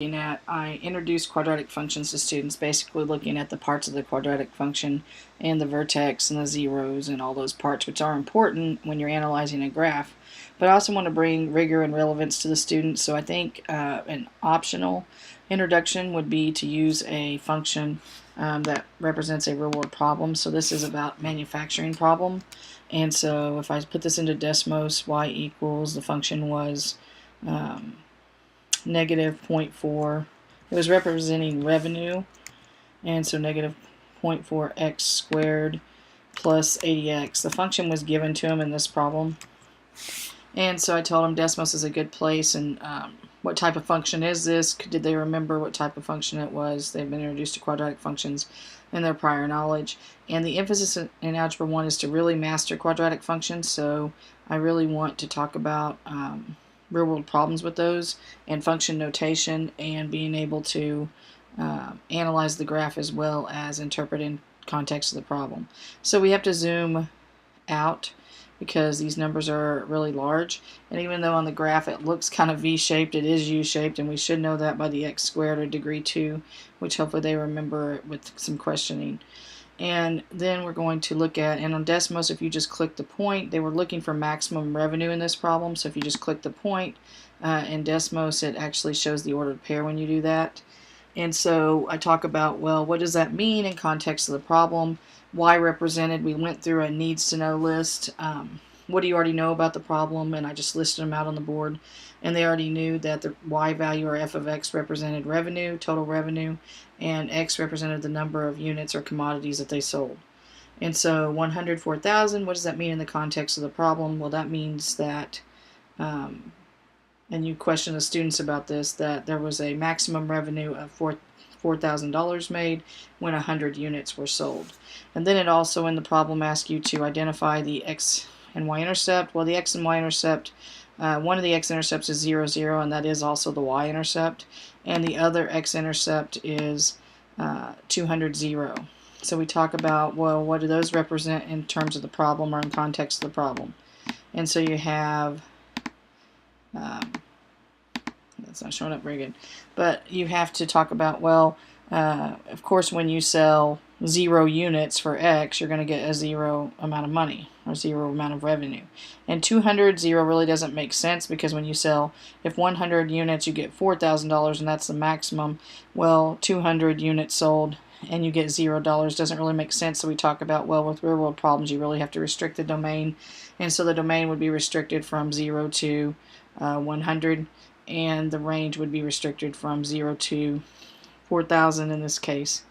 I introduced quadratic functions to students, basically looking at the parts of the quadratic function and the vertex and the zeros and all those parts, which are important when you're analyzing a graph. But I also want to bring rigor and relevance to the students, so I think an optional introduction would be to use a function that represents a real-world problem. So this is about manufacturing problem, and so if I put this into Desmos, y equals, the function was negative 0.4. It was representing revenue, and so negative 0.4x squared plus 80x. The function was given to him in this problem, and so I told him Desmos is a good place, and what type of function is this? Did they remember what type of function it was? They've been introduced to quadratic functions in their prior knowledge, and the emphasis in Algebra 1 is to really master quadratic functions, so I really want to talk about real-world problems with those, and function notation, and being able to analyze the graph as well as interpret in context of the problem. So we have to zoom out because these numbers are really large, and even though on the graph it looks kind of V-shaped, it is U-shaped, and we should know that by the x squared or degree 2, which hopefully they remember with some questioning. And then we're going to look at, and on Desmos, if you just click the point, they were looking for maximum revenue in this problem. So if you just click the point in Desmos, it actually shows the ordered pair when you do that. And so I talk about, well, what does that mean in context of the problem? Y represented, we went through a needs to know list. What do you already know about the problem? And I just listed them out on the board. And they already knew that the y value, or f of x, represented revenue, total revenue, and x represented the number of units or commodities that they sold. And so 104,000, what does that mean in the context of the problem? Well, that means that, and you question the students about this, that there was a maximum revenue of $4,000 made when 100 units were sold. And then it also in the problem asks you to identify the x and y-intercept. Well, the x and y-intercept, one of the x-intercepts is 0, 0, and that is also the y-intercept. And the other x-intercept is 200, 0. So we talk about, well, what do those represent in terms of the problem or in context of the problem? And so you have, that's not showing up very good, but you have to talk about, well, of course, when you sell 0 units for X, you're going to get a 0 amount of money or 0 amount of revenue. And 200, 0 really doesn't make sense, because when you sell, if 100 units, you get $4,000, and that's the maximum. Well, 200 units sold and you get $0 doesn't really make sense. So we talk about, well, with real-world problems, you really have to restrict the domain. And so the domain would be restricted from 0 to 100, and the range would be restricted from 0 to 4,000 in this case.